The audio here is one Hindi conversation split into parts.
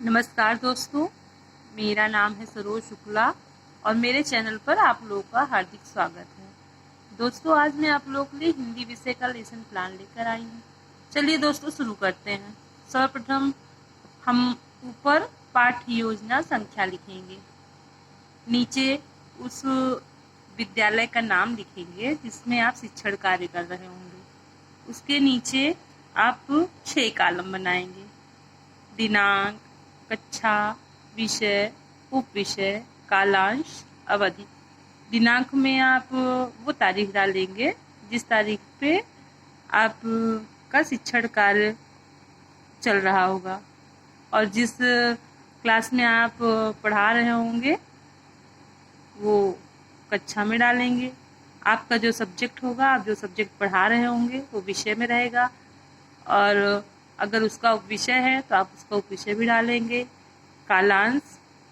नमस्कार दोस्तों, मेरा नाम है सरोज शुक्ला और मेरे चैनल पर आप लोगों का हार्दिक स्वागत है। दोस्तों, आज मैं आप लोगों के लिए हिंदी विषय का लेसन प्लान लेकर आई हूँ। चलिए दोस्तों, शुरू करते हैं। सर्वप्रथम हम ऊपर पाठ योजना संख्या लिखेंगे, नीचे उस विद्यालय का नाम लिखेंगे जिसमें आप शिक्षण कार्य कर रहे होंगे। उसके नीचे आप 6 कॉलम बनाएंगे: दिनांक, कक्षा, विषय, उपविषय, कालांश, अवधि। दिनांक में आप वो तारीख डालेंगे जिस तारीख पे आपका शिक्षण कार्य चल रहा होगा, और जिस क्लास में आप पढ़ा रहे होंगे वो कक्षा में डालेंगे। आपका जो सब्जेक्ट होगा, आप जो सब्जेक्ट पढ़ा रहे होंगे वो विषय में रहेगा, और अगर उसका उपविषय है तो आप उसका उपविषय भी डालेंगे। कालांश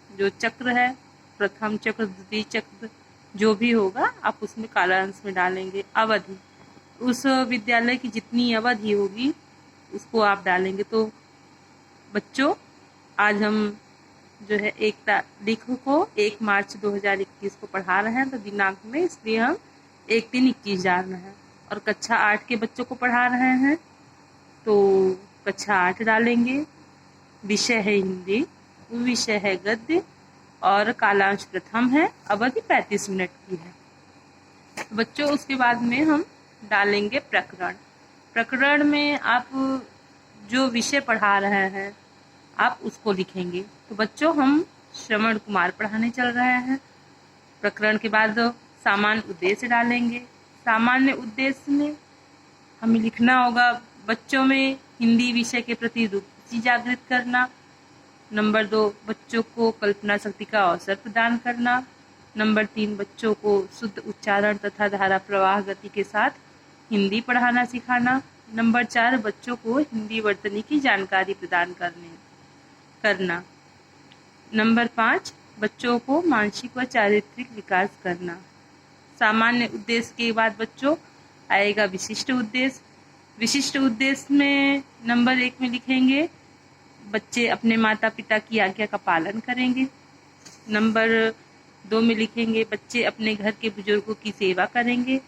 जो चक्र है, प्रथम चक्र, द्वितीय चक्र, जो भी होगा आप उसमें कालांश में डालेंगे। अवधि, उस विद्यालय की जितनी अवधि होगी उसको आप डालेंगे। तो बच्चों, आज हम जो है 1 तारीख को 1 मार्च 2021 को पढ़ा रहे हैं, तो दिनांक में इसलिए हम 1-3-21 डाल रहे हैं। और कक्षा 8 के बच्चों को पढ़ा रहे हैं तो कक्षा 8 डालेंगे। विषय है हिंदी, विषय है गद्य, और कालांश प्रथम है, अवधि 35 मिनट की है। बच्चों, उसके बाद में हम डालेंगे प्रकरण। प्रकरण में आप जो विषय पढ़ा रहे हैं आप उसको लिखेंगे। तो बच्चों, हम श्रवण कुमार पढ़ाने चल रहे हैं। प्रकरण के बाद सामान्य उद्देश्य डालेंगे। सामान्य उद्देश्य में हमें लिखना होगा बच्चों में हिंदी विषय के प्रति रुचि जागृत करना। नंबर 2, बच्चों को कल्पना शक्ति का अवसर प्रदान करना। नंबर 3, बच्चों को शुद्ध उच्चारण तथा धारा प्रवाह गति के साथ हिंदी पढ़ाना सिखाना। नंबर 4, बच्चों को हिंदी वर्तनी की जानकारी प्रदान करना। नंबर 5, बच्चों को मानसिक व चारित्रिक विकास करना। सामान्य उद्देश्य के बाद बच्चों आएगा विशिष्ट उद्देश्य। विशिष्ट उद्देश्य में नंबर 1 में लिखेंगे बच्चे अपने माता पिता की आज्ञा का पालन करेंगे। नंबर 2 में लिखेंगे बच्चे अपने घर के बुजुर्गों की सेवा करेंगे।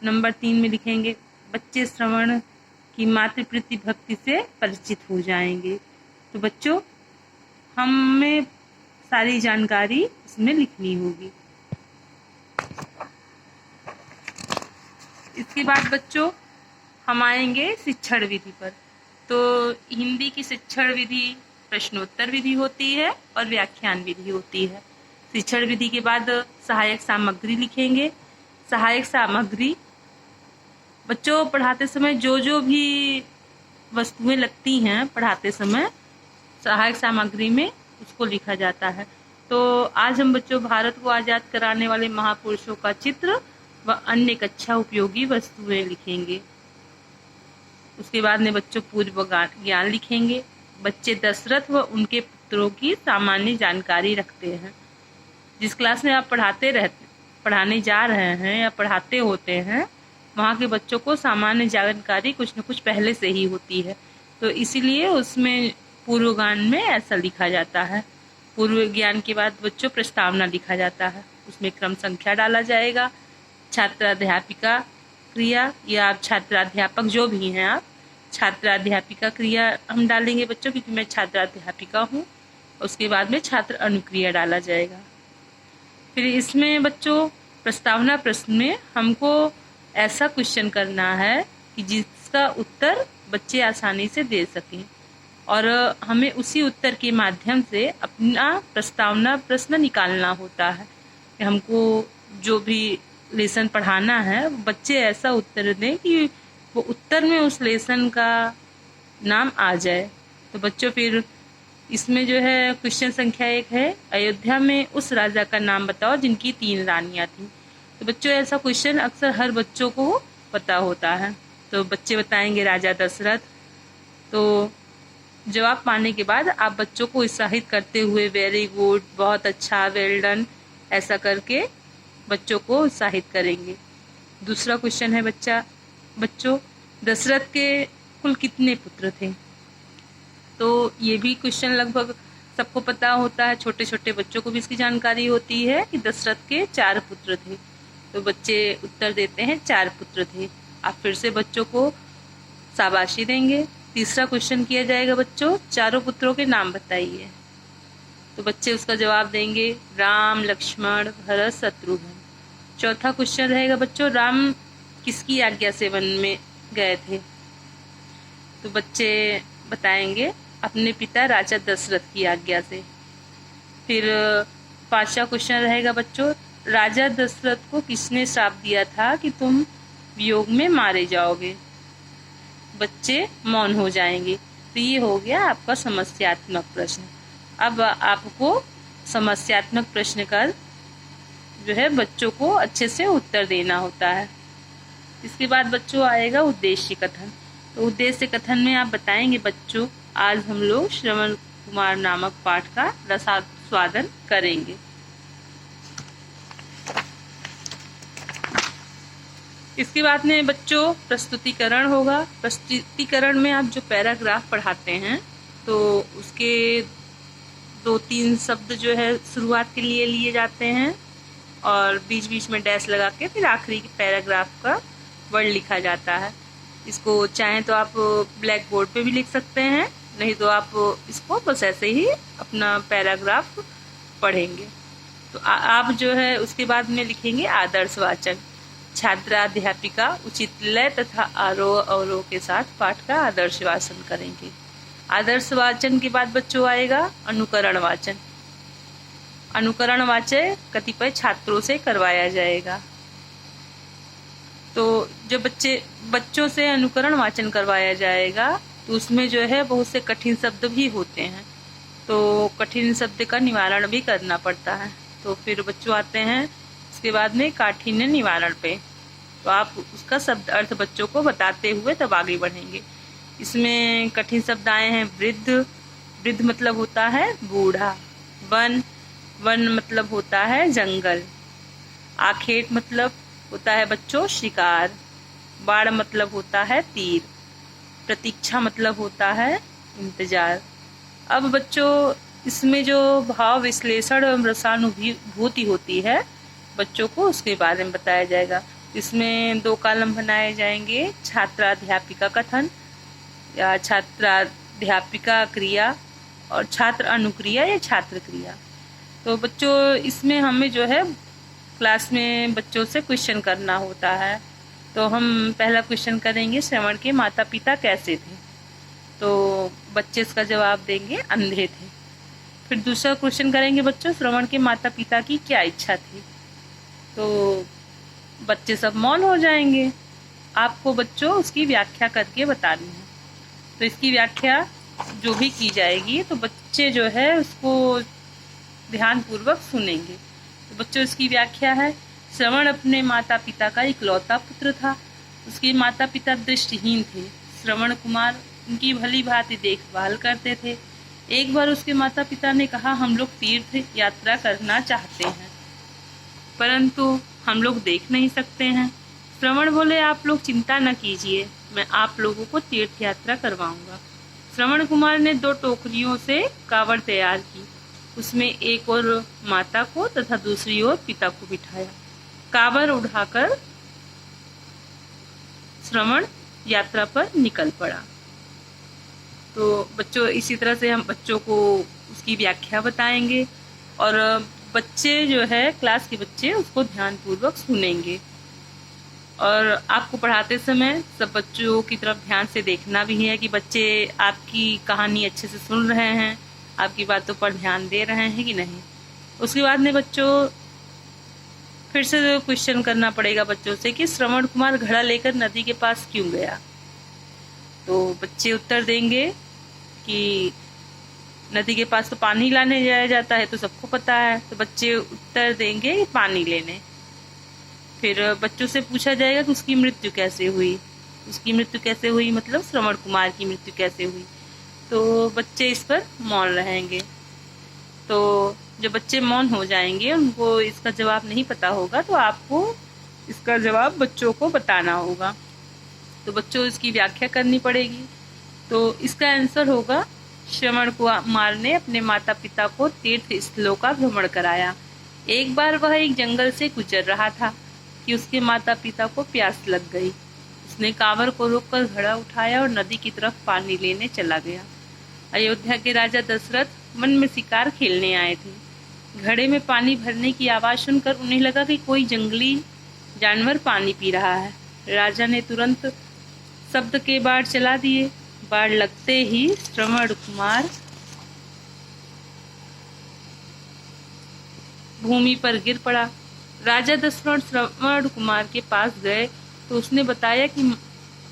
नंबर 3 में लिखेंगे बच्चे श्रवण की मातृप्रीति भक्ति से परिचित हो जाएंगे। तो बच्चों, हमें सारी जानकारी इसमें लिखनी होगी। इसके बाद बच्चों हम आएंगे शिक्षण विधि पर। तो हिंदी की शिक्षण विधि प्रश्नोत्तर विधि होती है और व्याख्यान विधि होती है। शिक्षण विधि के बाद सहायक सामग्री लिखेंगे। सहायक सामग्री बच्चों पढ़ाते समय जो जो भी वस्तुएं लगती हैं पढ़ाते समय सहायक सामग्री में उसको लिखा जाता है। तो आज हम बच्चों भारत को आज़ाद कराने वाले महापुरुषों का चित्र व अन्य कक्षा उपयोगी वस्तुएं लिखेंगे। उसके बाद में बच्चों पूर्व ज्ञान लिखेंगे। बच्चे दशरथ व उनके पुत्रों की सामान्य जानकारी रखते हैं। जिस क्लास में आप पढ़ाने जा रहे हैं या पढ़ाते होते हैं वहाँ के बच्चों को सामान्य जानकारी कुछ न कुछ पहले से ही होती है, तो इसीलिए उसमें पूर्व ज्ञान में ऐसा लिखा जाता है। पूर्व ज्ञान के बाद बच्चों प्रस्तावना लिखा जाता है। उसमें क्रम संख्या डाला जाएगा। छात्राध्यापिका क्रिया, या आप छात्राध्यापक जो भी हैं, आप छात्राध्यापिका क्रिया हम डालेंगे बच्चों, क्योंकि मैं छात्राध्यापिका हूँ। उसके बाद में छात्र अनुक्रिया डाला जाएगा। फिर इसमें बच्चों प्रस्तावना प्रश्न में हमको ऐसा क्वेश्चन करना है कि जिसका उत्तर बच्चे आसानी से दे सकें, और हमें उसी उत्तर के माध्यम से अपना प्रस्तावना प्रश्न निकालना होता है। हमको जो भी लेसन पढ़ाना है बच्चे ऐसा उत्तर दें कि वो उत्तर में उस लेसन का नाम आ जाए। तो बच्चों फिर इसमें जो है क्वेश्चन संख्या 1 है, अयोध्या में उस राजा का नाम बताओ जिनकी 3 रानियां थीं। तो बच्चों ऐसा क्वेश्चन अक्सर हर बच्चों को पता होता है। तो बच्चे बताएंगे राजा दशरथ। तो जवाब पाने के बाद आप बच्चों को उत्साहित करते हुए वेरी गुड, बहुत अच्छा, वेल डन, ऐसा करके बच्चों को उत्साहित करेंगे। दूसरा क्वेश्चन है बच्चों दशरथ के कुल कितने पुत्र थे? तो ये भी क्वेश्चन लगभग सबको पता होता है, छोटे छोटे बच्चों को भी इसकी जानकारी होती है कि दशरथ के 4 पुत्र थे। तो बच्चे उत्तर देते हैं 4 पुत्र थे। आप फिर से बच्चों को शाबाशी देंगे। तीसरा क्वेश्चन किया जाएगा बच्चों, चारों पुत्रों के नाम बताइए। तो बच्चे उसका जवाब देंगे राम, लक्ष्मण, भरत, शत्रुघ्न। चौथा क्वेश्चन रहेगा बच्चों, राम किसकी आज्ञा से वन में गए थे? तो बच्चे बताएंगे अपने पिता राजा दशरथ की आज्ञा से। फिर पांचवा क्वेश्चन रहेगा बच्चों, राजा दशरथ को किसने श्राप दिया था कि तुम वियोग में मारे जाओगे? बच्चे मौन हो जाएंगे। तो ये हो गया आपका समस्यात्मक प्रश्न। अब आपको समस्यात्मक प्रश्न का जो है बच्चों को अच्छे से उत्तर देना होता है। इसके बाद बच्चों आएगा उद्देश्य कथन। तो उद्देश्य कथन में आप बताएंगे बच्चों, आज हम लोग श्रवण कुमार नामक पाठ का रसास्वादन करेंगे। इसके बाद में बच्चों प्रस्तुतिकरण होगा। प्रस्तुतिकरण में आप जो पैराग्राफ पढ़ाते हैं तो उसके 2-3 शब्द जो है शुरुआत के लिए लिए जाते हैं और बीच बीच में डैश लगा के फिर आखिरी पैराग्राफ का वर्ड लिखा जाता है। इसको चाहें तो आप ब्लैक बोर्ड पे भी लिख सकते हैं, नहीं तो आप इसको बस ऐसे ही अपना पैराग्राफ पढ़ेंगे। तो आप जो है उसके बाद में लिखेंगे आदर्श वाचन। छात्रा अध्यापिका उचित लय तथा आरोह अवरोह के साथ पाठ का आदर्श वाचन करेंगे। आदर्श वाचन के बाद बच्चों आएगा अनुकरण वाचन। अनुकरण वाचन कतिपय छात्रों से करवाया जाएगा। तो जो बच्चों से अनुकरण वाचन करवाया जाएगा तो उसमें जो है बहुत से कठिन शब्द भी होते हैं, तो कठिन शब्द का निवारण भी करना पड़ता है। तो फिर बच्चों आते हैं उसके बाद में काठिन्य निवारण पे। तो आप उसका शब्द अर्थ बच्चों को बताते हुए तब आगे बढ़ेंगे। इसमें कठिन शब्द आए हैं वृद्ध। वृद्ध मतलब होता है बूढ़ा। वन, वन मतलब होता है जंगल। आखेट मतलब होता है बच्चों शिकार। बाण मतलब होता है तीर। प्रतीक्षा मतलब होता है इंतजार। अब बच्चों इसमें जो भाव विश्लेषण और रसानुभूति होती है बच्चों को उसके बारे में बताया जाएगा। इसमें 2 कॉलम बनाए जाएंगे, छात्राध्यापिका कथन या छात्राध्यापिका क्रिया और छात्र अनुक्रिया या छात्र क्रिया। तो बच्चों इसमें हमें जो है क्लास में बच्चों से क्वेश्चन करना होता है। तो हम पहला क्वेश्चन करेंगे, श्रवण के माता पिता कैसे थे? तो बच्चे इसका जवाब देंगे अंधे थे। फिर दूसरा क्वेश्चन करेंगे बच्चों, श्रवण के माता पिता की क्या इच्छा थी? तो बच्चे सब मौन हो जाएंगे। आपको बच्चों उसकी व्याख्या करके बतानी है। तो इसकी व्याख्या जो भी की जाएगी तो बच्चे जो है उसको ध्यानपूर्वक सुनेंगे। तो बच्चों इसकी व्याख्या है, श्रवण अपने माता पिता का इकलौता पुत्र था। उसके माता पिता दृष्टिहीन थे। श्रवण कुमार उनकी भली भांति देखभाल करते थे। एक बार उसके माता पिता ने कहा, हम लोग तीर्थ यात्रा करना चाहते हैं परंतु हम लोग देख नहीं सकते हैं। श्रवण बोले, आप लोग चिंता न कीजिए, मैं आप लोगों को तीर्थ यात्रा करवाऊंगा। श्रवण कुमार ने 2 टोकरियों से कावड़ तैयार की। उसमें एक और माता को तथा दूसरी ओर पिता को बिठाया। कावड़ उठाकर श्रवण यात्रा पर निकल पड़ा। तो बच्चों इसी तरह से हम बच्चों को उसकी व्याख्या बताएंगे और बच्चे जो है क्लास के बच्चे उसको ध्यानपूर्वक सुनेंगे। और आपको पढ़ाते समय सब बच्चों की तरफ ध्यान से देखना भी है कि बच्चे आपकी कहानी अच्छे से सुन रहे हैं, आपकी बातों पर ध्यान दे रहे हैं कि नहीं। उसके बाद में बच्चों फिर से क्वेश्चन करना पड़ेगा बच्चों से कि श्रवण कुमार घड़ा लेकर नदी के पास क्यों गया? तो बच्चे उत्तर देंगे कि नदी के पास तो पानी लाने जाया जाता है, तो सबको पता है। तो बच्चे उत्तर देंगे पानी लेने। फिर बच्चों से पूछा जाएगा कि उसकी मृत्यु कैसे हुई। उसकी मृत्यु कैसे हुई मतलब श्रवण कुमार की मृत्यु कैसे हुई। तो बच्चे इस पर मौन रहेंगे। तो जब बच्चे मौन हो जाएंगे, उनको इसका जवाब नहीं पता होगा, तो आपको इसका जवाब बच्चों को बताना होगा। तो बच्चों इसकी व्याख्या करनी पड़ेगी। तो इसका आंसर होगा श्रवण कुमार ने अपने माता पिता को तीर्थ स्थलों का भ्रमण कराया। एक बार वह एक जंगल से गुजर रहा था कि उसके माता पिता को प्यास लग गई। उसने कांवर को रोककर घड़ा उठाया और नदी की तरफ पानी लेने चला गया। अयोध्या के राजा दशरथ वन में शिकार खेलने आए थे। घड़े में पानी भरने की आवाज सुनकर उन्हें लगा कि कोई जंगली जानवर पानी पी रहा है। राजा ने तुरंत शब्द के बाढ़ चला दिए। बाढ़ लगते ही श्रवण कुमार भूमि पर गिर पड़ा। राजा दशरथ श्रवण कुमार के पास गए तो उसने बताया कि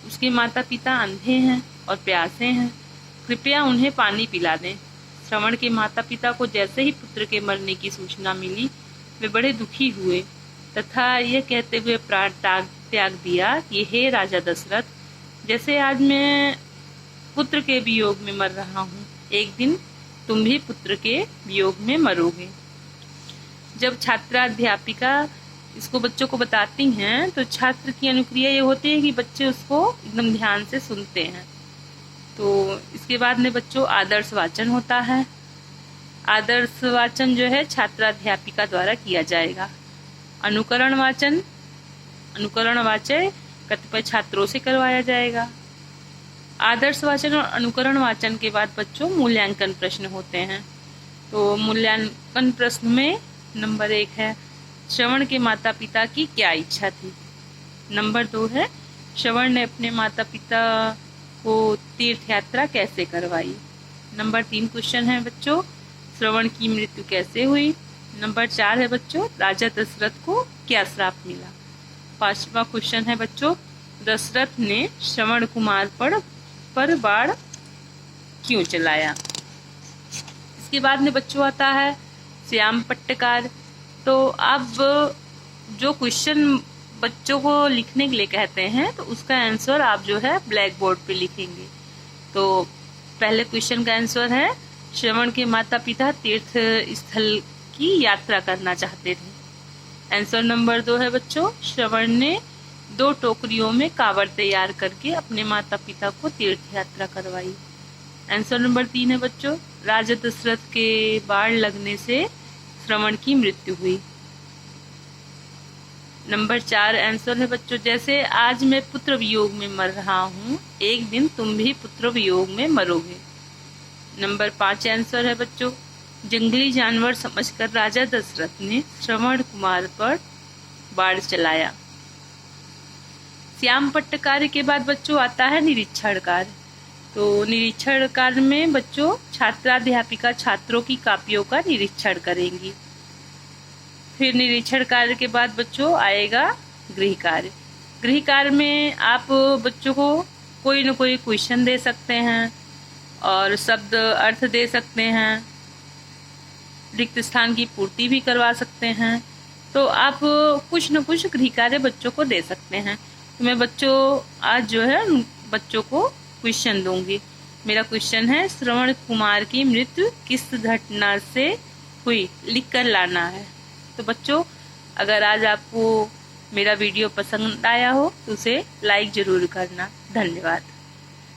उसके माता पिता अंधे हैं और प्यासे हैं, कृपया उन्हें पानी पिला दें। श्रवण के माता पिता को जैसे ही पुत्र के मरने की सूचना मिली, वे बड़े दुखी हुए तथा यह कहते हुए प्राण त्याग दिया कि हे राजा दशरथ, जैसे आज मैं पुत्र के वियोग में मर रहा हूँ, एक दिन तुम भी पुत्र के वियोग में मरोगे। जब छात्रा अध्यापिका इसको बच्चों को बताती हैं तो छात्र की अनुक्रिया ये होती है कि बच्चे उसको एकदम ध्यान से सुनते हैं। तो इसके बाद में बच्चों आदर्श वाचन होता है। आदर्श वाचन जो है छात्रा अध्यापिका द्वारा किया जाएगा। अनुकरण वाचन कतिपय छात्रों से करवाया जाएगा। आदर्श वाचन और अनुकरण वाचन के बाद बच्चों मूल्यांकन प्रश्न होते हैं। तो मूल्यांकन प्रश्न में नंबर 1 है श्रवण के माता पिता की क्या इच्छा थी। नंबर 2 है श्रवण ने अपने माता पिता को तीर्थ यात्रा कैसे करवाई। नंबर 3 क्वेश्चन है बच्चों श्रवण की मृत्यु कैसे हुई। नंबर 4 है बच्चों राजा दशरथ को क्या श्राप मिला। 5वां क्वेश्चन है बच्चों दशरथ ने श्रवण कुमार पर बाण क्यों चलाया। इसके बाद में बच्चों आता है श्याम पट्टकार। तो अब जो क्वेश्चन बच्चों को लिखने के लिए कहते हैं तो उसका आंसर आप जो है ब्लैक बोर्ड पे लिखेंगे। तो पहले क्वेश्चन का आंसर है श्रवण के माता पिता तीर्थ स्थल की यात्रा करना चाहते थे। आंसर नंबर 2 है बच्चों श्रवण ने 2 टोकरियों में कावड़ तैयार करके अपने माता पिता को तीर्थ यात्रा करवाई। आंसर नंबर 3 है बच्चों राजा दशरथ के बाढ़ लगने से श्रवण की मृत्यु हुई। नंबर 4 आंसर है बच्चों जैसे आज मैं पुत्र वियोग में मर रहा हूँ, एक दिन तुम भी पुत्र वियोग में मरोगे। नंबर 5 आंसर है बच्चों जंगली जानवर समझकर राजा दशरथ ने श्रवण कुमार पर बाढ़ चलाया। श्याम पट्टकार के बाद बच्चों आता है निरीक्षण कार्य। तो निरीक्षण कार्य में बच्चों छात्राध्यापिका छात्रों की कापियों का निरीक्षण करेंगी। फिर निरीक्षण कार्य के बाद बच्चों आएगा गृह कार्य। गृह कार्य में आप बच्चों को कोई न कोई क्वेश्चन दे सकते हैं और शब्द अर्थ दे सकते हैं, रिक्त स्थान की पूर्ति भी करवा सकते हैं। तो आप कुछ न कुछ गृह कार्य बच्चों को दे सकते हैं। तो मैं बच्चों आज जो है बच्चों को क्वेश्चन दूंगी। मेरा क्वेश्चन है श्रवण कुमार की मृत्यु किस घटना से हुई, लिख कर लाना है। तो बच्चों अगर आज आपको मेरा वीडियो पसंद आया हो तो उसे लाइक जरूर करना। धन्यवाद।